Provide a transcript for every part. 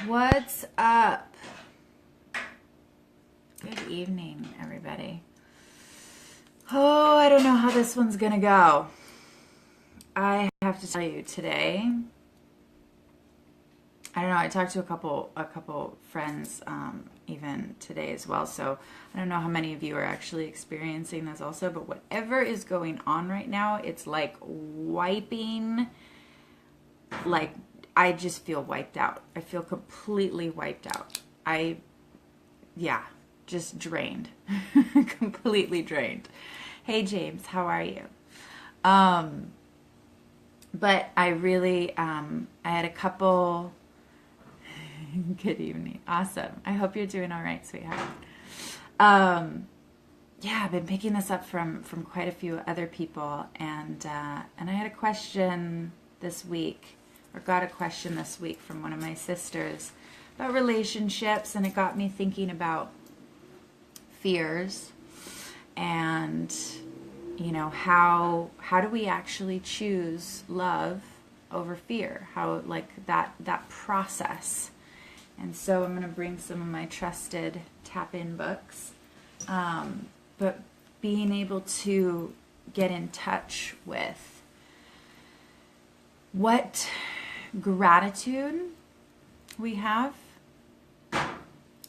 What's up? Good evening, everybody. Oh, I don't know how this one's gonna go. I have to tell you today. I don't know. I talked to a couple friends even today as well. So I don't know how many of you are actually experiencing this also. But whatever is going on right now, it's like wiping. Like I just feel wiped out. I feel completely wiped out. Just drained. Completely drained. Hey James, how are you? But I really, I had a couple. Good evening. Awesome. I hope you're doing all right, sweetheart. I've been picking this up from quite a few other people, and I had a question this week, or got a question this week from one of my sisters about relationships, and it got me thinking about fears and how do we actually choose love over fear, how like that process. And so I'm going to bring some of my trusted tap-in books, but being able to get in touch with what gratitude we have,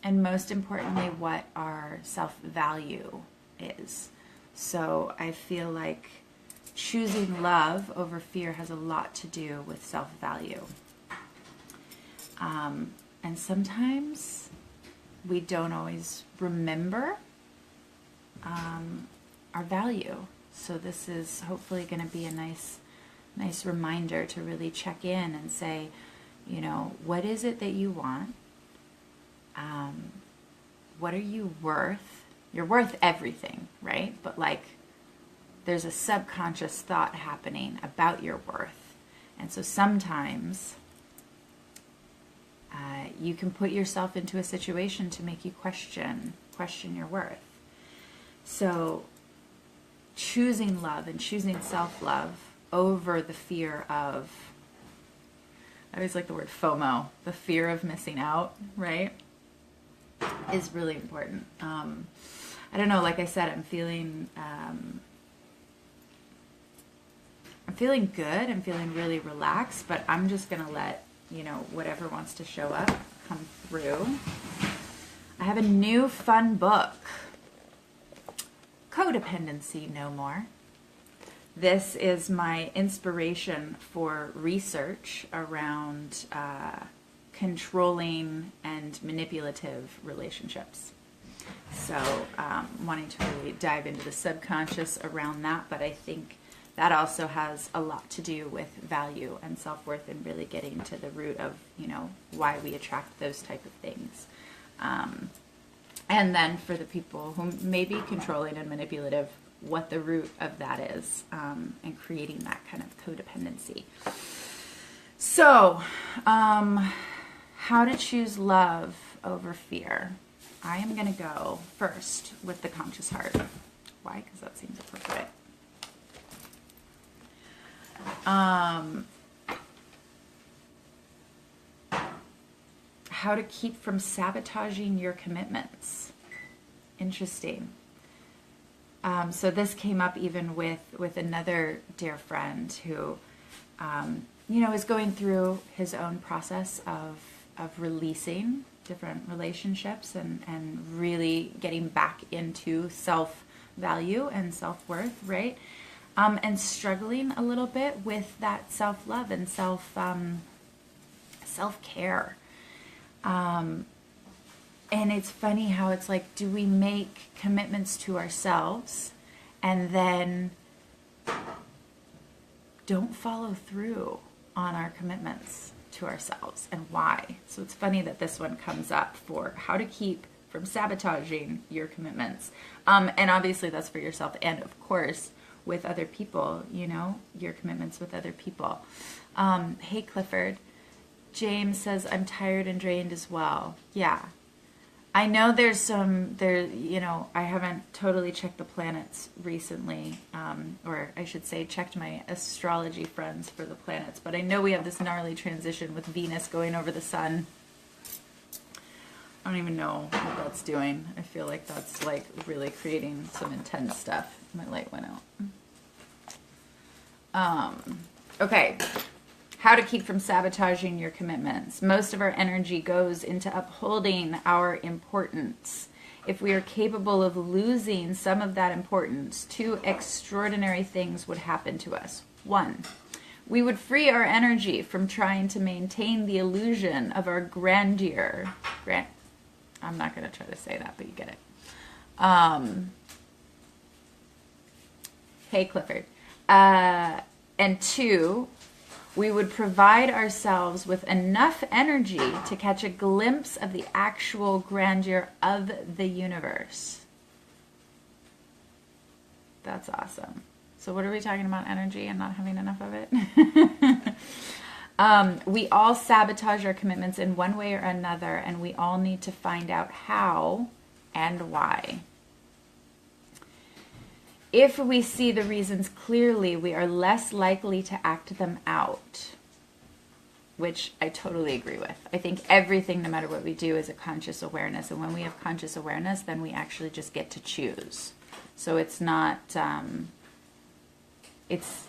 and most importantly, what our self-value is. So I feel like choosing love over fear has a lot to do with self-value. And sometimes we don't always remember our value. So this is hopefully going to be a nice reminder to really check in and say, what is it that you want? What are you worth? You're worth everything, right? But like, there's a subconscious thought happening about your worth. And so sometimes you can put yourself into a situation to make you question your worth. So choosing love and choosing self-love over the fear of, I always like the word FOMO, the fear of missing out, right, is really important. I don't know, like I said, I'm feeling good. I'm feeling really relaxed, but I'm just going to let, whatever wants to show up come through. I have a new fun book, Codependency No More. This is my inspiration for research around controlling and manipulative relationships. So wanting to really dive into the subconscious around that, but I think that also has a lot to do with value and self-worth, and really getting to the root of, why we attract those type of things. And then for the people who may be controlling and manipulative, what the root of that is, and creating that kind of codependency. So, how to choose love over fear. I am going to go first with the conscious heart. Why? Because that seems appropriate. How to keep from sabotaging your commitments. Interesting. So this came up even with another dear friend who, is going through his own process of releasing different relationships and really getting back into self-value and self-worth, right? And struggling a little bit with that self-love and self-care. And it's funny how it's like, do we make commitments to ourselves and then don't follow through on our commitments to ourselves, and why? So it's funny that this one comes up for how to keep from sabotaging your commitments. And obviously that's for yourself, and of course with other people, your commitments with other people. Hey Clifford. James says, I'm tired and drained as well. Yeah. I know I haven't totally checked the planets recently, or I should say checked my astrology friends for the planets, but I know we have this gnarly transition with Venus going over the sun I don't even know what that's doing. I feel like that's like really creating some intense stuff. My light went out. Okay. How to keep from sabotaging your commitments. Most of our energy goes into upholding our importance. If we are capable of losing some of that importance, two extraordinary things would happen to us. One, we would free our energy from trying to maintain the illusion of our grandeur. I'm not going to try to say that, but you get it. Hey, Clifford. And two, we would provide ourselves with enough energy to catch a glimpse of the actual grandeur of the universe. That's awesome. So what are we talking about? Energy and not having enough of it? We all sabotage our commitments in one way or another, and we all need to find out how and why. If we see the reasons clearly, we are less likely to act them out, which I totally agree with. I think everything, no matter what we do, is a conscious awareness. And when we have conscious awareness, then we actually just get to choose. So it's not, it's,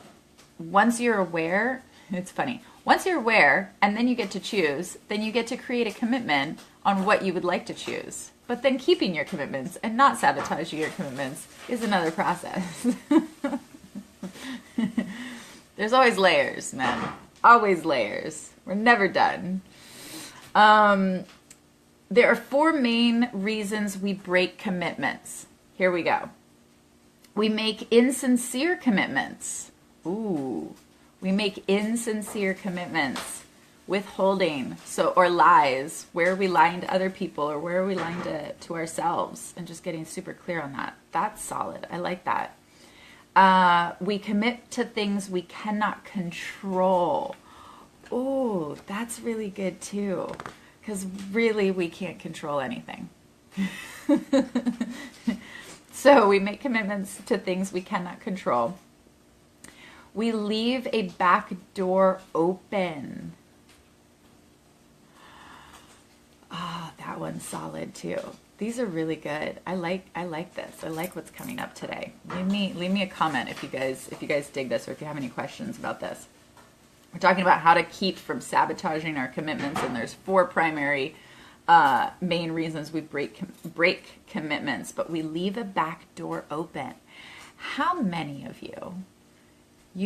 once you're aware, it's funny. Once you're aware and then you get to choose, then you get to create a commitment on what you would like to choose. But then keeping your commitments and not sabotaging your commitments is another process. There's always layers, man. Always layers. We're never done. There are four main reasons we break commitments. Here we go. We make insincere commitments. Ooh. We make insincere commitments. Withholding, or lies. Where are we lying to other people, or where are we lying to ourselves? And just getting super clear on that. That's solid. I like that. We commit to things we cannot control. Oh, that's really good too. Because really, we can't control anything. So we make commitments to things we cannot control. We leave a back door open. Ah, that one's solid too. These are really good. I like this. I like what's coming up today. Leave me a comment if you guys dig this, or if you have any questions about this. We're talking about how to keep from sabotaging our commitments, and there's four primary main reasons we break commitments, but we leave a back door open. How many of you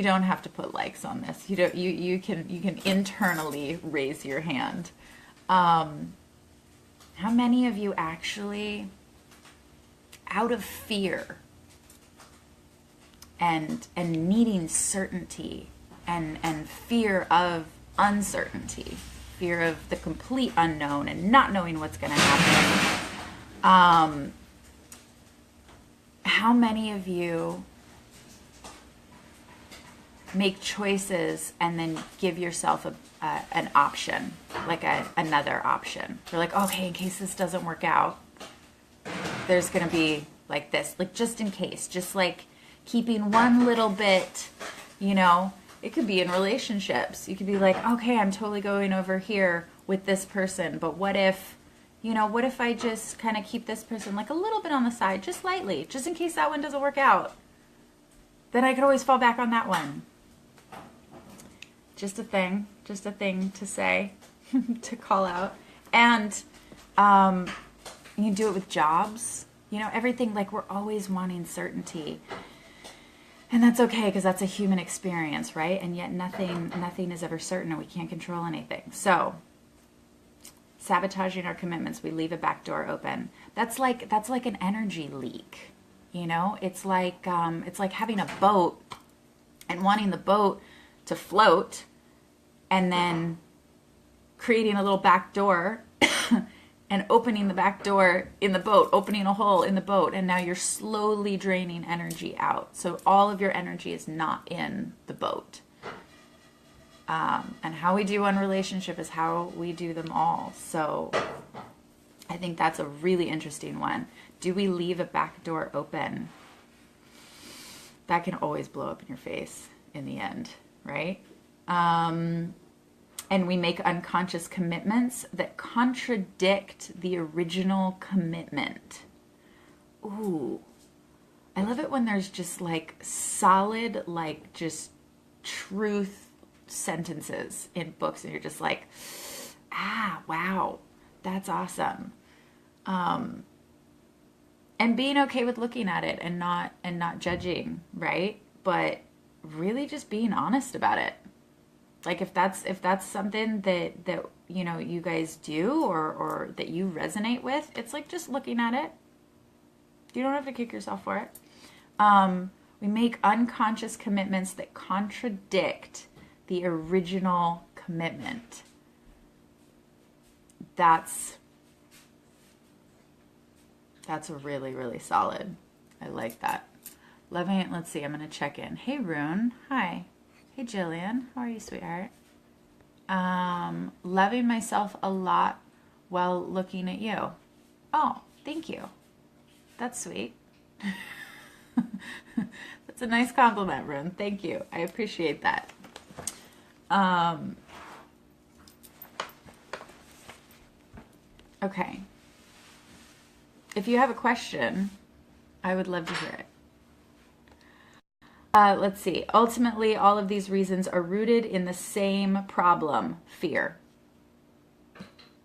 don't have to put likes on this. You can internally raise your hand. How many of you actually, out of fear and needing certainty and fear of uncertainty, fear of the complete unknown and not knowing what's going to happen, how many of you make choices and then give yourself an option, like another option? You're like, okay, in case this doesn't work out, there's going to be like this, like just in case, just like keeping one little bit, it could be in relationships. You could be like, okay, I'm totally going over here with this person, but what if I just kind of keep this person like a little bit on the side, just lightly, just in case that one doesn't work out, then I could always fall back on that one. Just a thing to say, to call out. And you can do it with jobs, everything. Like, we're always wanting certainty. And that's okay, because that's a human experience, right? And yet nothing is ever certain, and we can't control anything. So, sabotaging our commitments, we leave a back door open. That's like an energy leak. It's like having a boat and wanting the boat to float, and then creating a little back door and opening the back door in the boat, opening a hole in the boat, and now you're slowly draining energy out. So all of your energy is not in the boat. And how we do one relationship is how we do them all. So I think that's a really interesting one. Do we leave a back door open? That can always blow up in your face in the end, right? And we make unconscious commitments that contradict the original commitment. Ooh, I love it when there's just like solid, like just truth sentences in books, and you're just like, ah, wow, that's awesome. And being okay with looking at it and not judging, right? But really just being honest about it. Like if that's something that you know you guys do or that you resonate with, it's like just looking at it. You don't have to kick yourself for it. We make unconscious commitments that contradict the original commitment. That's really, really solid. I like that. Loving it. Let's see. I'm going to check in. Hey, Rune. Hi. Hey, Jillian. How are you, sweetheart? Loving myself a lot while looking at you. Oh, thank you. That's sweet. That's a nice compliment, Rune. Thank you. I appreciate that. Okay. If you have a question, I would love to hear it. Let's see. Ultimately, all of these reasons are rooted in the same problem, fear.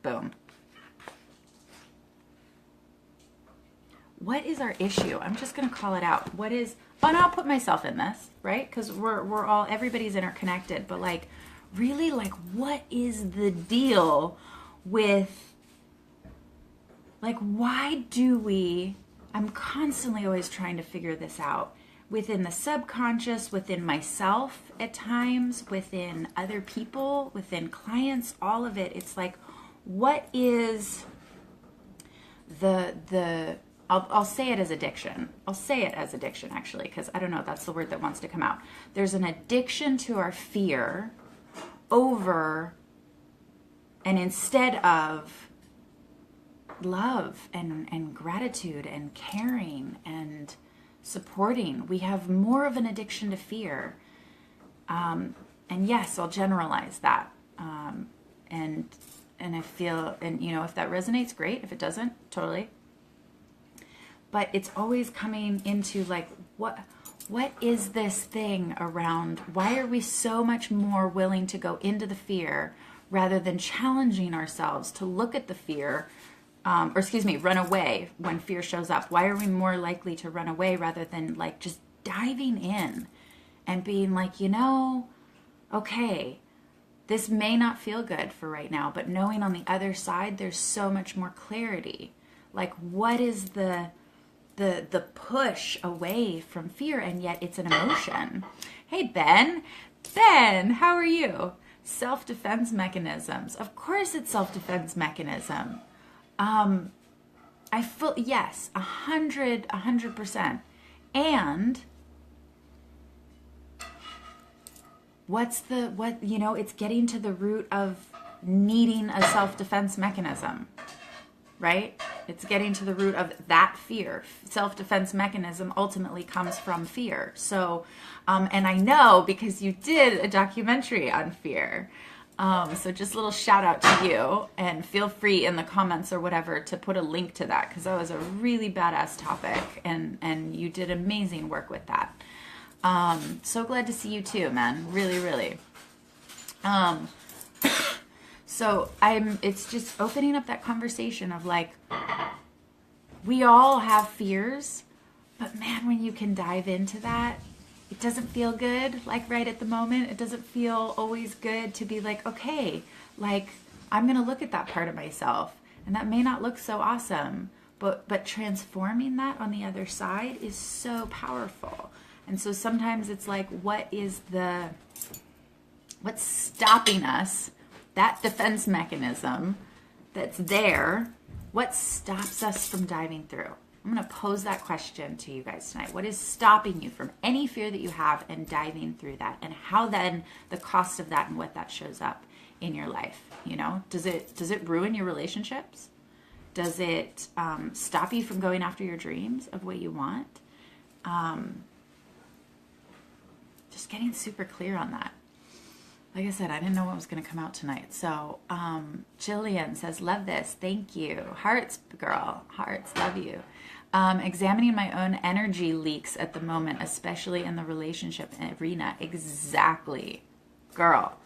Boom. What is our issue? I'm just going to call it out. What is, and I'll put myself in this, right? Because we're all, everybody's interconnected, but like, really, like, what is the deal with, like, why do we, I'm constantly always trying to figure this out. Within the subconscious, within myself at times, within other people, within clients, all of it. It's like, what is I'll say it as addiction. I'll say it as addiction, actually, because I don't know, that's the word that wants to come out. There's an addiction to our fear over and instead of love and gratitude and caring and supporting. We have more of an addiction to fear. And yes, I'll generalize that. And I feel, and you know, if that resonates, great. If it doesn't, totally. But it's always coming into like, what is this thing around? Why are we so much more willing to go into the fear rather than challenging ourselves to look at the fear, run away when fear shows up? Why are we more likely to run away rather than like just diving in and being like, you know, okay, this may not feel good for right now, but knowing on the other side, there's so much more clarity. Like, what is the push away from fear? And yet it's an emotion. Hey, Ben, how are you? Self-defense mechanisms. Of course it's self-defense mechanism. I feel, yes, 100%. And it's getting to the root of needing a self-defense mechanism, right? It's getting to the root of that fear. Self-defense mechanism ultimately comes from fear. So, and I know because you did a documentary on fear. So just a little shout out to you, and feel free in the comments or whatever to put a link to that, because that was a really badass topic, and you did amazing work with that. So glad to see you too, man. Really, really. So it's just opening up that conversation of like, we all have fears, but man, when you can dive into that, it doesn't feel good. Like right at the moment, it doesn't feel always good to be like, okay, like I'm going to look at that part of myself, and that may not look so awesome, but transforming that on the other side is so powerful. And so sometimes it's like, what's stopping us? That defense mechanism that's there, what stops us from diving through? I'm going to pose that question to you guys tonight. What is stopping you from any fear that you have and diving through that? And how then the cost of that and what that shows up in your life? You know, does it ruin your relationships? Does it stop you from going after your dreams of what you want? Just getting super clear on that. Like I said, I didn't know what was going to come out tonight. So, Jillian says, love this. Thank you. Hearts, girl. Hearts. Love you. Examining my own energy leaks at the moment, especially in the relationship arena. Exactly. Girl.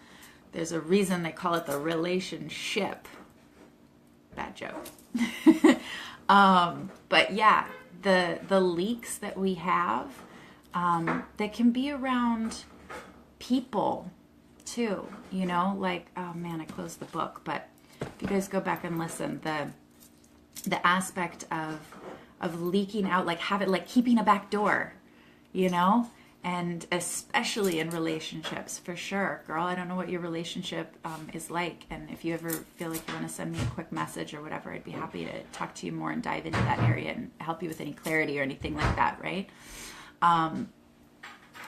There's a reason they call it the relationship. Bad joke. But yeah, the leaks that we have, that can be around people too, you know, like, oh man, I closed the book, but if you guys go back and listen, the aspect of leaking out, like keeping a back door, you know, and especially in relationships, for sure, girl. I don't know what your relationship is like, and if you ever feel like you want to send me a quick message or whatever, I'd be happy to talk to you more and dive into that area and help you with any clarity or anything like that, right?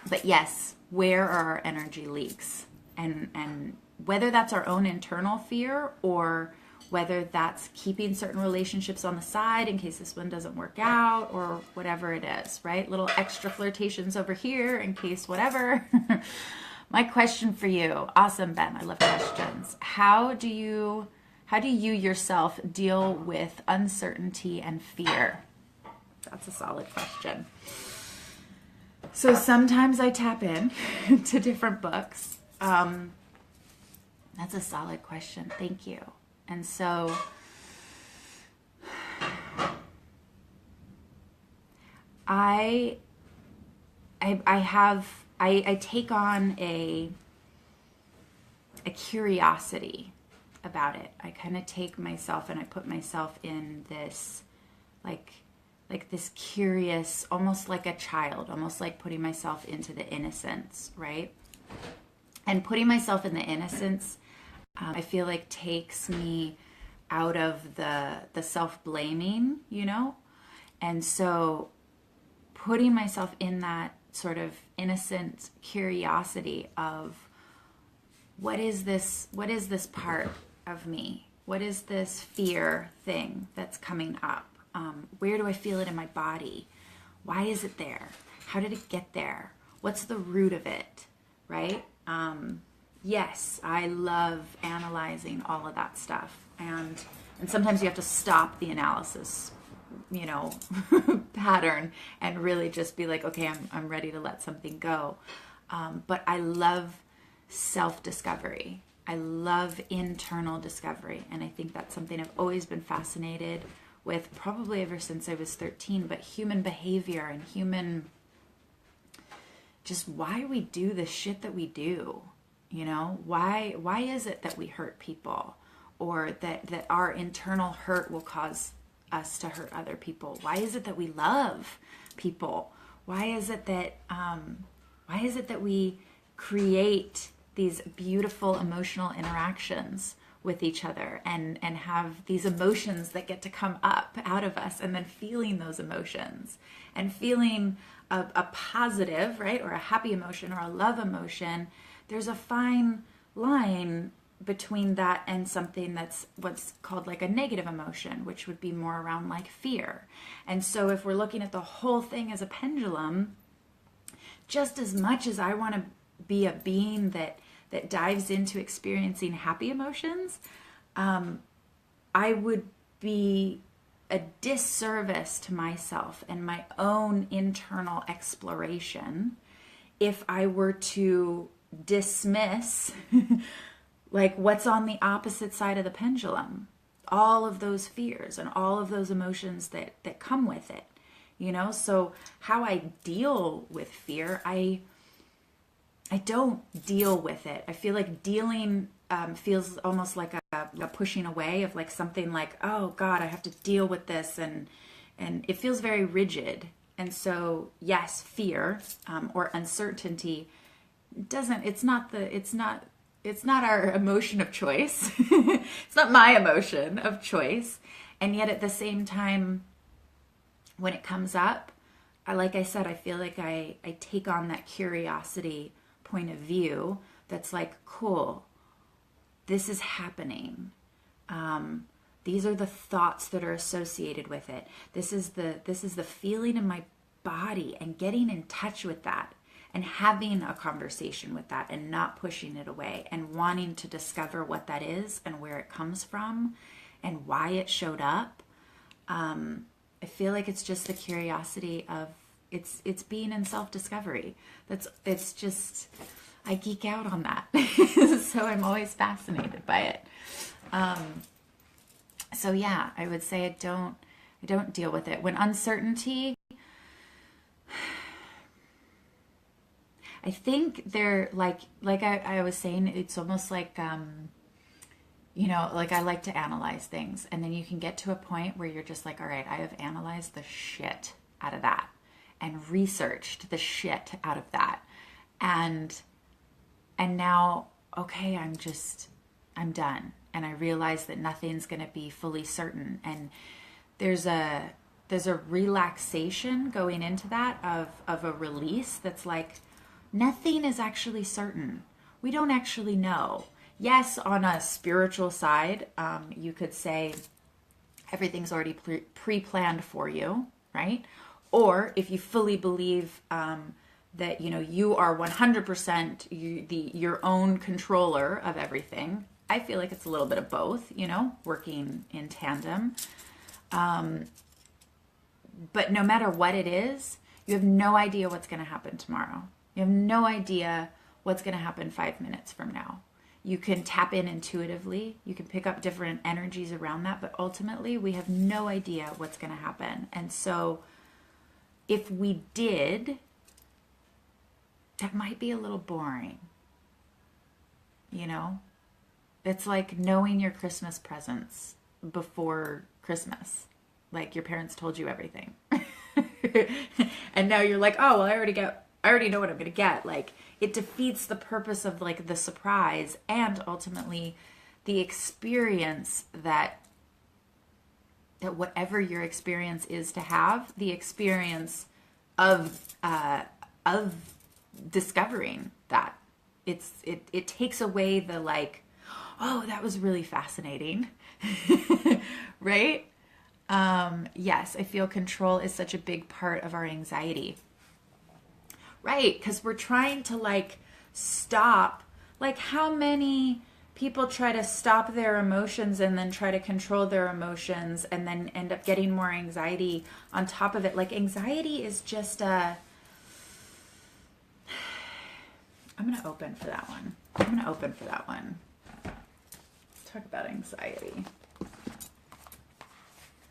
But yes, where are our energy leaks? And whether that's our own internal fear or whether that's keeping certain relationships on the side in case this one doesn't work out or whatever it is, right? Little extra flirtations over here in case whatever. My question for you, awesome, Ben, I love questions. How do you yourself deal with uncertainty and fear? That's a solid question. So sometimes I tap in to different books. That's a solid question. Thank you. And so I take on a curiosity about it. I kind of take myself and I put myself in this like this curious, almost like a child, almost like putting myself into the innocence, right? And putting myself in the innocence, I feel like takes me out of the self-blaming, you know? And so putting myself in that sort of innocent curiosity of what is this part of me? What is this fear thing that's coming up? Where do I feel it in my body? Why is it there? How did it get there? What's the root of it, right? Yes, I love analyzing all of that stuff. And sometimes you have to stop the analysis, you know, pattern and really just be like, okay, I'm ready to let something go. But I love self-discovery. I love internal discovery. And I think that's something I've always been fascinated with, probably ever since I was 13, but human behavior and just why we do the shit that we do. You know, why is it that we hurt people, or that our internal hurt will cause us to hurt other people? Why is it that we love people? Why is it that we create these beautiful emotional interactions with each other and have these emotions that get to come up out of us, and then feeling those emotions and feeling a positive, right, or a happy emotion or a love emotion? There's a fine line between that and something that's what's called like a negative emotion, which would be more around like fear. And so if we're looking at the whole thing as a pendulum, just as much as I want to be a being that dives into experiencing happy emotions, I would be a disservice to myself and my own internal exploration if I were to dismiss like what's on the opposite side of the pendulum, all of those fears and all of those emotions that come with it, you know? So how I deal with fear, I don't deal with it. I feel like dealing feels almost like a pushing away of like something like, oh God, I have to deal with this, and it feels very rigid. And so yes, fear or uncertainty it's not our emotion of choice. It's not my emotion of choice. And yet at the same time, when it comes up, like I said, I feel like I take on that curiosity point of view that's like, cool, this is happening. These are the thoughts that are associated with it. This is the feeling in my body, and getting in touch with that and having a conversation with that and not pushing it away and wanting to discover what that is and where it comes from and why it showed up. I feel like it's just the curiosity of it's being in self-discovery. It's just, I geek out on that. So I'm always fascinated by it. So yeah, I would say I don't deal with it. When uncertainty, I think they're like I was saying, it's almost like, like I like to analyze things, and then you can get to a point where you're just like, all right, I have analyzed the shit out of that and researched the shit out of that. And now, okay, I'm done. And I realize that nothing's going to be fully certain. And there's a relaxation going into that of a release that's like, nothing is actually certain. We don't actually know. Yes, on a spiritual side, you could say everything's already pre-planned for you, right? Or if you fully believe that you are 100% your own controller of everything, I feel like it's a little bit of both, working in tandem. But no matter what it is, you have no idea what's going to happen tomorrow. You have no idea what's going to happen 5 minutes from now. You can tap in intuitively. You can pick up different energies around that. But ultimately, we have no idea what's going to happen. And so if we did, that might be a little boring. It's like knowing your Christmas presents before Christmas. Like your parents told you everything. And now you're like, oh, well, I already know what I'm going to get. Like, it defeats the purpose of like the surprise and ultimately the experience that whatever your experience is to have, the experience of discovering that. It takes away the like, oh, that was really fascinating. Right? Yes, I feel control is such a big part of our anxiety. Right, because we're trying to like stop, like how many people try to stop their emotions and then try to control their emotions and then end up getting more anxiety on top of it. Like anxiety is just I'm going to open for that one. Talk about anxiety.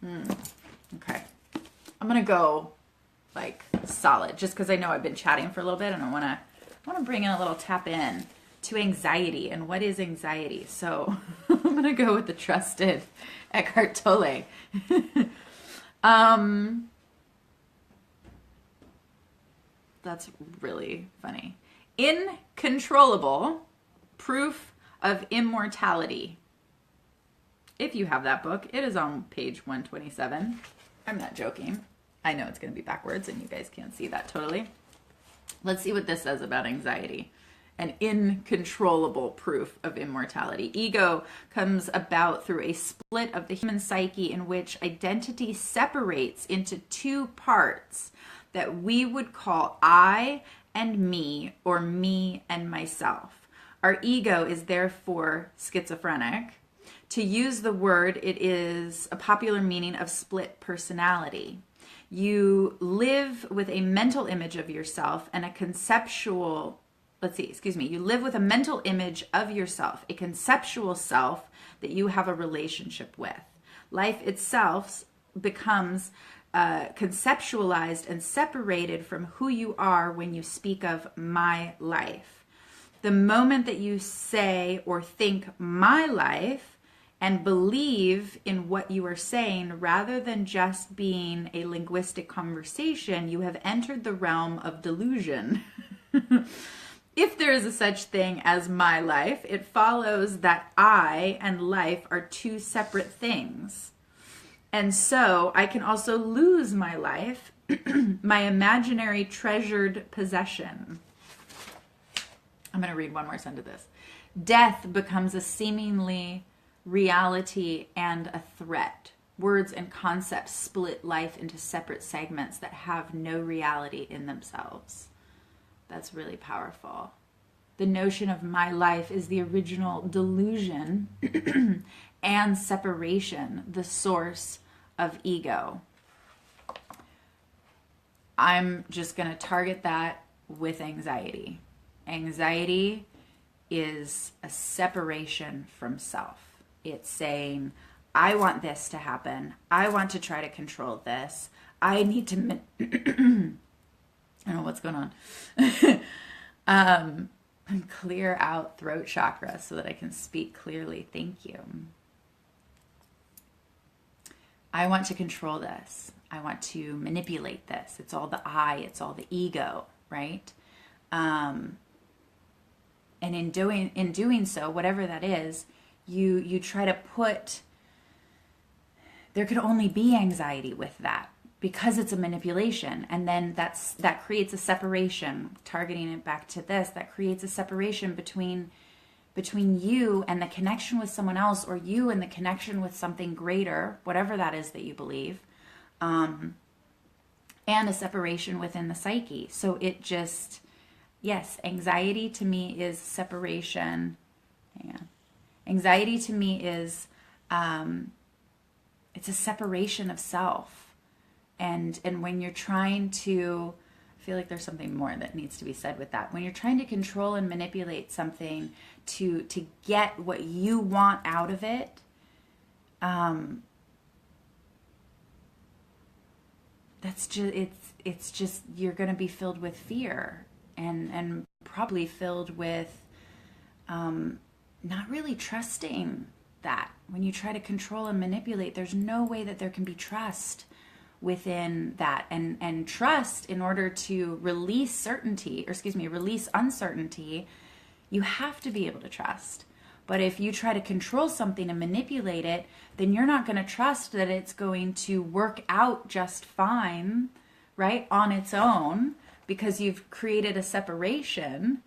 Okay. I'm going to go like solid just because I know I've been chatting for a little bit and I want to bring in a little tap in to anxiety and what is anxiety. So I'm going to go with the trusted Eckhart Tolle. That's really funny. Incontrollable Proof of Immortality. If you have that book, it is on page 127. I'm not joking. I know it's going to be backwards and you guys can't see that totally. Let's see what this says about anxiety. An incontrollable proof of immortality. Ego comes about through a split of the human psyche in which identity separates into two parts that we would call I and me, or me and myself. Our ego is therefore schizophrenic. To use the word, it is a popular meaning of split personality. You live with a mental image of yourself and a conceptual, you live with a mental image of yourself, a conceptual self that you have a relationship with. Life itself becomes conceptualized and separated from who you are when you speak of my life. The moment that you say or think my life and believe in what you are saying rather than just being a linguistic conversation, you have entered the realm of delusion. If there is a such thing as my life, it follows that I and life are two separate things. And so I can also lose my life, my imaginary treasured possession. I'm going to read one more sentence of this. Death becomes a seemingly reality and a threat. Words and concepts split life into separate segments that have no reality in themselves. That's really powerful. The notion of my life is the original delusion and separation, the source of ego. I'm just going to target that with anxiety. Anxiety is a separation from self. It's saying, I want this to happen. I want to try to control this. I need to... I don't know what's going on. Clear out throat chakra so that I can speak clearly. Thank you. I want to control this. I want to manipulate this. It's all the I, it's all the ego, right? And in doing so, whatever that is, you try to put, there could only be anxiety with that because it's a manipulation. And then that creates a separation, targeting it back to this, that creates a separation between you and the connection with someone else, or you and the connection with something greater, whatever that is that you believe, and a separation within the psyche. So it just, yes, anxiety to me is separation. Hang on. Anxiety to me is, it's a separation of self. And when you're trying to, I feel like there's something more that needs to be said with that. When you're trying to control and manipulate something to get what you want out of it, that's just, it's just, you're going to be filled with fear and probably filled with not really trusting that. When you try to control and manipulate, there's no way that there can be trust within that, and trust, in order to release release uncertainty, you have to be able to trust. But if you try to control something and manipulate it, then you're not going to trust that it's going to work out just fine, right, on its own, because you've created a separation.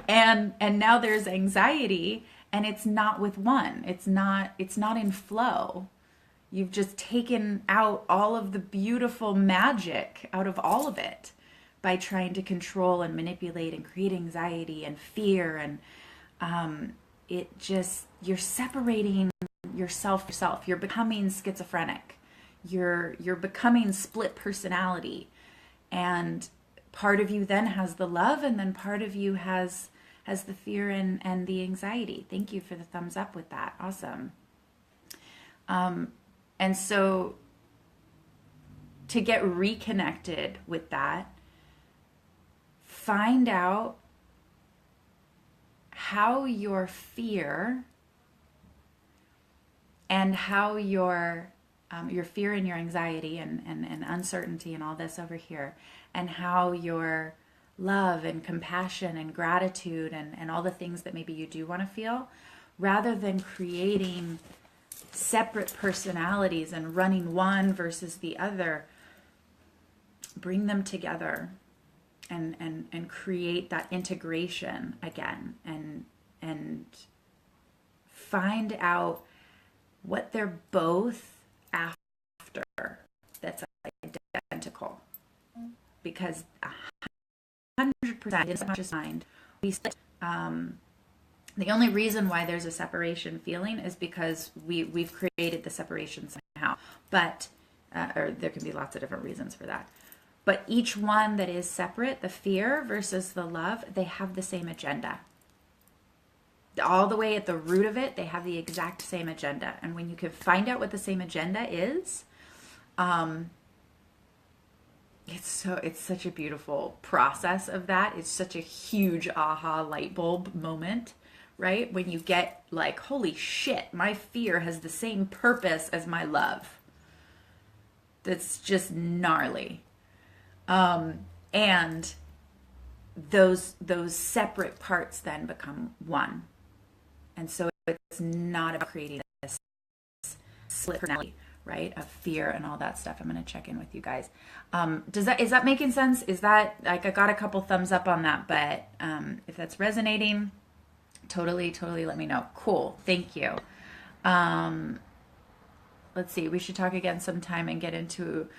and now there's anxiety, and it's not with one. It's not in flow. You've just taken out all of the beautiful magic out of all of it by trying to control and manipulate and create anxiety and fear. And you're separating yourself. You're becoming schizophrenic. You're becoming split personality. And part of you then has the love, and then part of you has the fear and the anxiety. Thank you for the thumbs up with that. Awesome. And so to get reconnected with that, find out how your fear and how your fear and your anxiety and uncertainty and all this over here, and how your love and compassion and gratitude and all the things that maybe you do want to feel, rather than creating separate personalities and running one versus the other, bring them together and create that integration again, and find out what they're both after that's identical. Because 100% in the conscious mind, we split. The only reason why there's a separation feeling is because we've created the separation somehow. But, or there can be lots of different reasons for that. But each one that is separate, the fear versus the love, they have the same agenda. All the way at the root of it, they have the exact same agenda. And when you can find out what the same agenda is, it's such a beautiful process of that. It's such a huge aha light bulb moment, right? When you get like, holy shit, my fear has the same purpose as my love. That's just gnarly. And those separate parts then become one. And so it's not about creating this split personality, right, of fear and all that stuff. I'm going to check in with you guys. Is that making sense? Is that, like, I got a couple thumbs up on that, but if that's resonating, totally let me know. Cool. Thank you. Let's Let's see. We should talk again sometime and get into,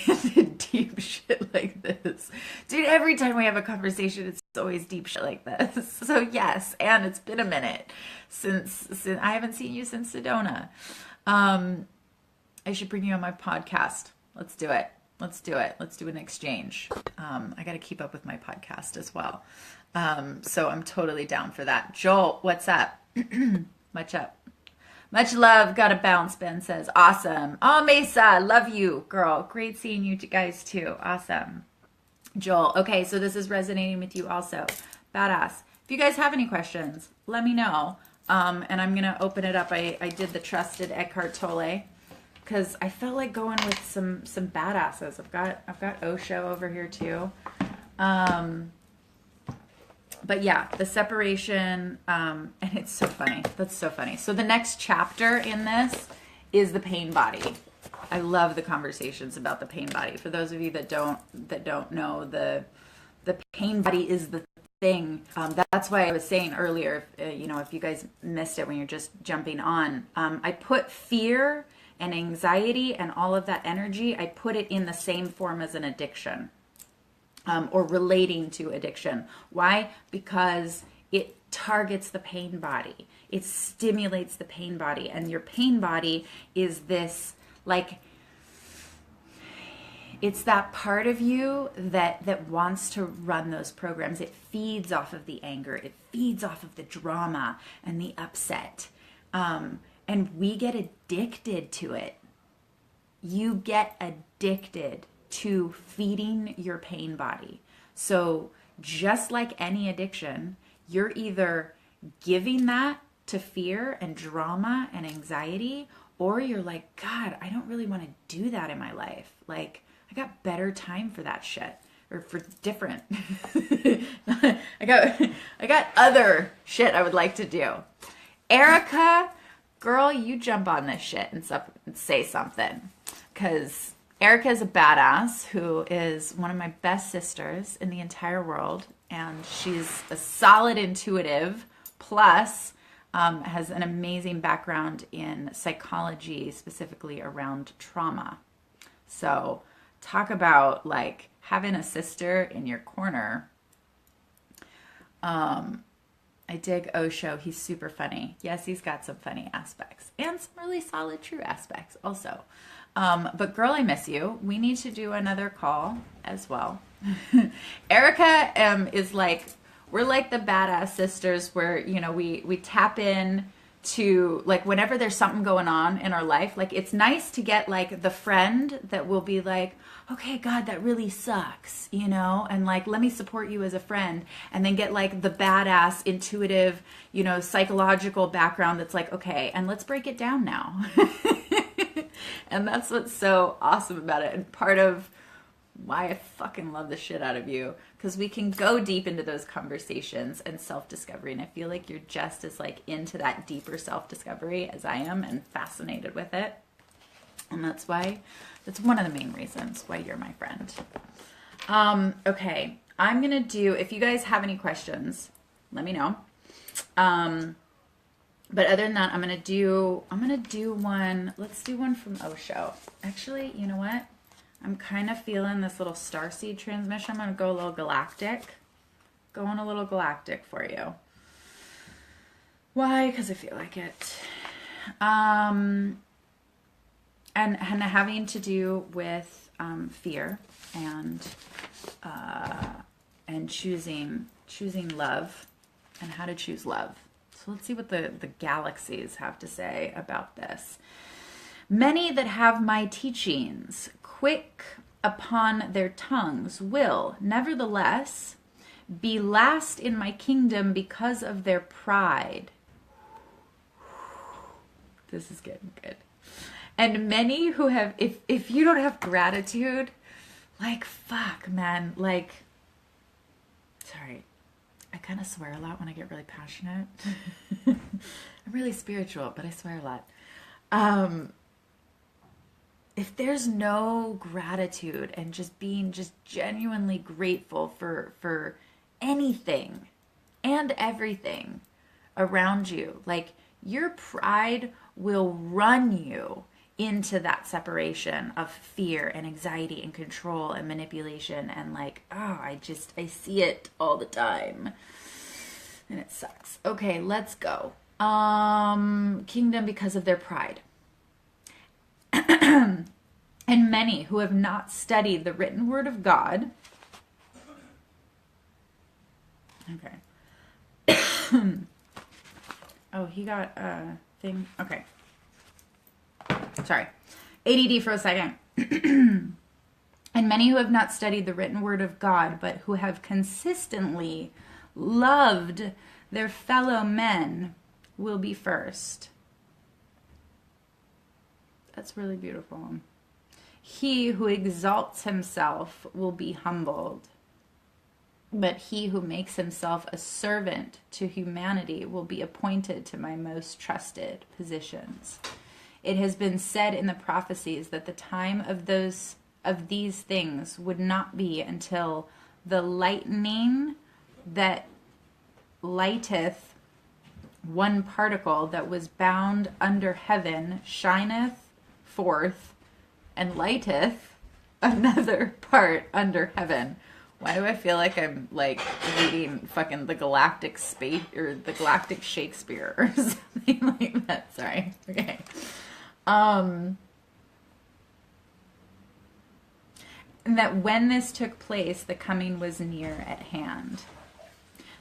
into deep shit like this. Dude, every time we have a conversation, it's always deep shit like this. So yes, and it's been a minute since I haven't seen you since Sedona. I should bring you on my podcast. Let's do it. Let's do it. Let's do an exchange. I got to keep up with my podcast as well. So I'm totally down for that. Joel, what's up? Much up. Much love. Gotta bounce, Ben says. Awesome. Oh, Mesa, love you, girl. Great seeing you guys too. Awesome. Joel, okay, so this is resonating with you also. Badass. If you guys have any questions, let me know. And I'm going to open it up. I did the trusted Eckhart Tolle because I felt like going with some badasses. I've got Osho over here too. But yeah, the separation, and it's so funny. That's so funny. So the next chapter in this is the pain body. I love the conversations about the pain body. For those of you that don't know, the pain body is the thing. That's why I was saying earlier, if you guys missed it when you're just jumping on, I put fear and anxiety and all of that energy, I put it in the same form as an addiction. Or relating to addiction. Why? Because it targets the pain body. It stimulates the pain body. And your pain body is this, like, it's that part of you that wants to run those programs. It feeds off of the anger. It feeds off of the drama and the upset. And we get addicted to it. You get addicted to feeding your pain body. So just like any addiction, you're either giving that to fear and drama and anxiety, or you're like, God, I don't really want to do that in my life. Like, I got better time for that shit, or for different. I got other shit I would like to do. Erica, girl, you jump on this shit and say something, because Erica is a badass who is one of my best sisters in the entire world, and she's a solid intuitive, plus has an amazing background in psychology, specifically around trauma. So talk about like having a sister in your corner. I dig Osho. He's super funny. Yes, he's got some funny aspects and some really solid true aspects also. But girl, I miss you. We need to do another call as well. Erica is like, we're like the badass sisters where, we tap in to, like, whenever there's something going on in our life, like, it's nice to get like the friend that will be like, okay, God, that really sucks, and like, let me support you as a friend, and then get like the badass, intuitive, psychological background that's like, okay, and let's break it down now. And that's what's so awesome about it. And part of why I fucking love the shit out of you, because we can go deep into those conversations and self-discovery. And I feel like you're just as like into that deeper self-discovery as I am, and fascinated with it. And that's one of the main reasons why you're my friend. Okay, I'm going to do, if you guys have any questions, let me know. But other than that, I'm gonna do one. Let's do one from Osho. Actually, you know what? I'm kind of feeling this little starseed transmission. I'm gonna go a little galactic. Going a little galactic for you. Why? Because I feel like it. And having to do with fear and choosing love, and how to choose love. So let's see what the galaxies have to say about this. Many that have my teachings quick upon their tongues will, nevertheless, be last in my kingdom because of their pride. This is getting good. And many who have, if you don't have gratitude, like, fuck, man, like, sorry. I kind of swear a lot when I get really passionate. I'm really spiritual, but I swear a lot. If there's no gratitude and just being just genuinely grateful for anything and everything around you, like, your pride will run you into that separation of fear and anxiety and control and manipulation, and like, oh, I see it all the time and it sucks. Okay, let's go. Kingdom because of their pride. And many who have not studied the written word of God. Okay. Oh, he got a thing. Okay. Sorry. ADD for a second. And many who have not studied the written word of God, but who have consistently loved their fellow men, will be first. That's really beautiful. He who exalts himself will be humbled, but he who makes himself a servant to humanity will be appointed to my most trusted positions. It has been said in the prophecies that the time of these things would not be until the lightning that lighteth one particle that was bound under heaven shineth forth and lighteth another part under heaven. Why do I feel like I'm like reading fucking the Galactic Space or the Galactic Shakespeare or something like that? Sorry. Okay. And that when this took place, the coming was near at hand.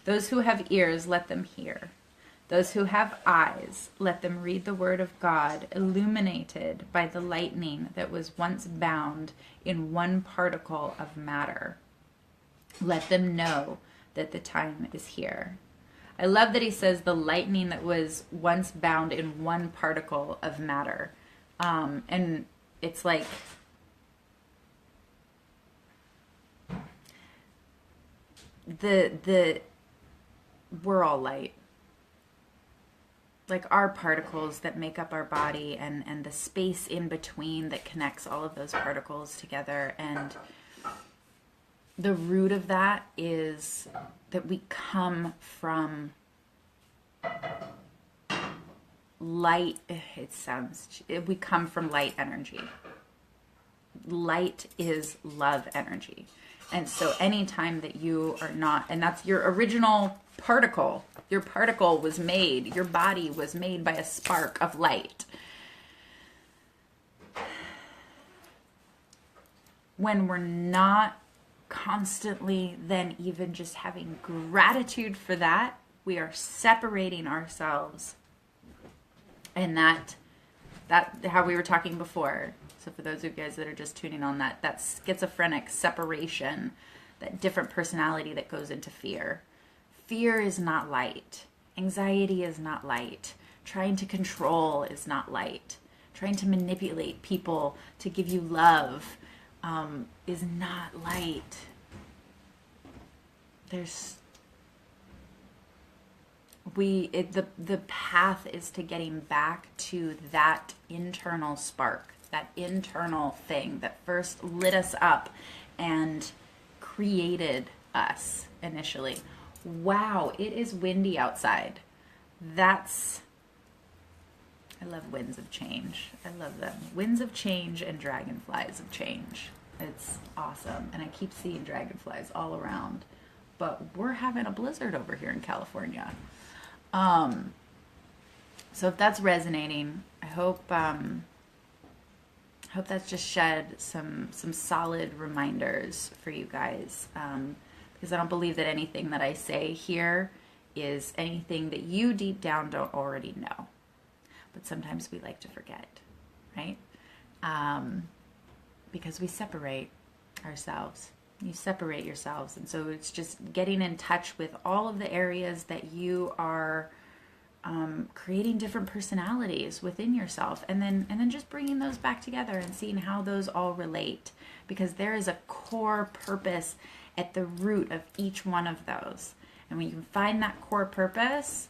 Those who have ears, let them hear. Those who have eyes, let them read the word of God, illuminated by the lightning that was once bound in one particle of matter. Let them know that the time is here. I love that he says the lightning that was once bound in one particle of matter. And it's like, we're all light. Like our particles that make up our body and the space in between that connects all of those particles together. And the root of that is that we come from light. We come from light energy. Light is love energy. And so anytime that you are not, and that's your original particle, your particle was made, your body was made by a spark of light. When we're not constantly then even just having gratitude for that, we are separating ourselves. And that how we were talking before. So for those of you guys that are just tuning on, that schizophrenic separation, that different personality that goes into fear. Fear is not light. Anxiety is not light. Trying to control is not light. Trying to manipulate people to give you love is not light. The path is to getting back to that internal spark, that internal thing that first lit us up and created us initially. Wow, it is windy outside. I love winds of change. I love them. Winds of change and dragonflies of change. It's awesome. And I keep seeing dragonflies all around. But we're having a blizzard over here in California. So if that's resonating, I hope that's just shed some solid reminders for you guys. Because I don't believe that anything that I say here is anything that you deep down don't already know. But sometimes we like to forget, right? Because we separate ourselves. You separate yourselves. And so it's just getting in touch with all of the areas that you are creating different personalities within yourself, and then just bringing those back together and seeing how those all relate, because there is a core purpose at the root of each one of those. And when you can find that core purpose,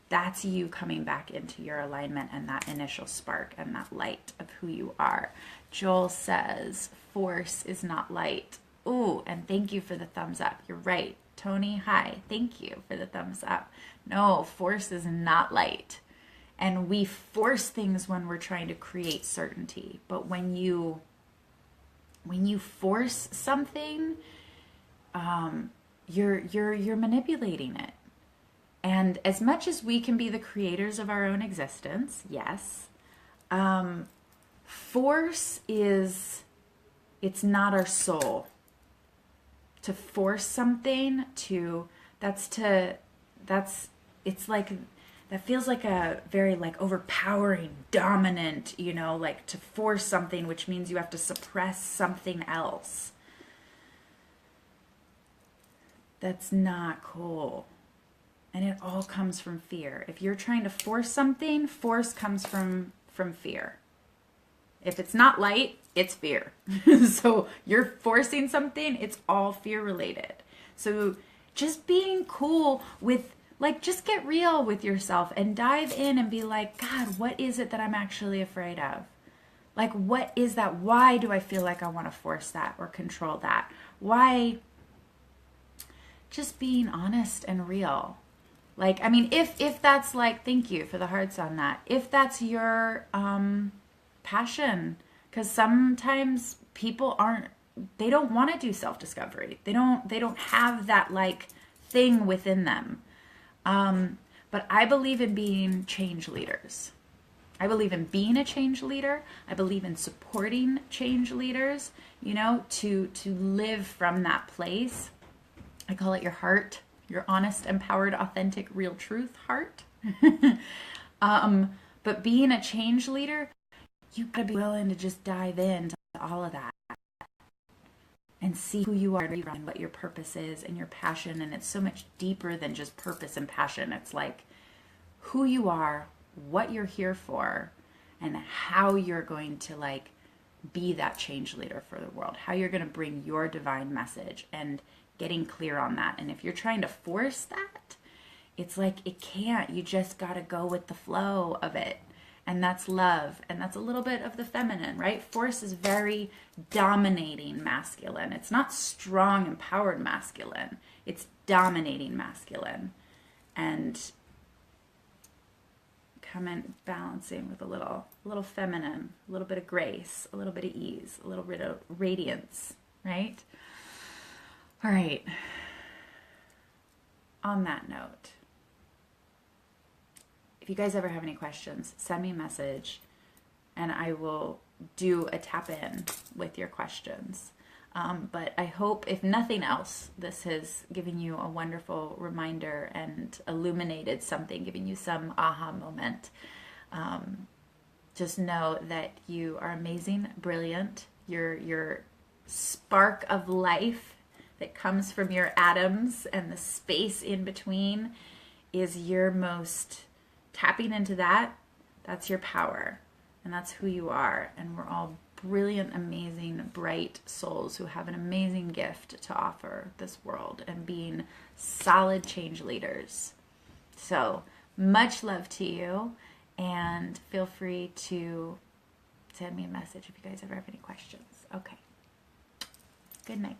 that's you coming back into your alignment and that initial spark and that light of who you are. Joel says, force is not light. Ooh, and thank you for the thumbs up. You're right. Tony, hi. Thank you for the thumbs up. No, force is not light. And we force things when we're trying to create certainty. But when you force something, you're manipulating it. And as much as we can be the creators of our own existence, yes, force is, it's not our soul. To force something, it's like, that feels like a very like overpowering, dominant, like to force something, which means you have to suppress something else. That's not cool. And it all comes from fear. If you're trying to force something, force comes from fear. If it's not light, it's fear. So you're forcing something, it's all fear related. So just being cool with, like, just get real with yourself and dive in and be like, God, what is it that I'm actually afraid of? Like, what is that? Why do I feel like I want to force that or control that? Why? Just being honest and real. Like, I mean, if that's like, thank you for the hearts on that. If that's your passion, because sometimes people they don't want to do self-discovery. They don't have that like thing within them. But I believe in being change leaders. I believe in being a change leader. I believe in supporting change leaders, to live from that place. I call it your heart, your honest, empowered, authentic, real truth heart. But being a change leader, you gotta be willing to just dive into all of that and see who you are and what your purpose is and your passion. And it's so much deeper than just purpose and passion. It's like who you are, what you're here for, and how you're going to like be that change leader for the world, how you're going to bring your divine message and getting clear on that. And if you're trying to force that, it's like it can't. You just got to go with the flow of it. And that's love. And that's a little bit of the feminine, right? Force is very dominating masculine. It's not strong, empowered masculine. It's dominating masculine. And come in balancing with a little feminine, a little bit of grace, a little bit of ease, a little bit of radiance, right? All right. On that note, if you guys ever have any questions, send me a message and I will do a tap in with your questions. But I hope, if nothing else, this has given you a wonderful reminder and illuminated something, giving you some aha moment. Just know that you are amazing, brilliant. Your spark of life that comes from your atoms and the space in between is your most tapping into that. That's your power and that's who you are. And we're all brilliant, amazing, bright souls who have an amazing gift to offer this world and being solid change leaders. So much love to you, and feel free to send me a message if you guys ever have any questions. Okay. Good night.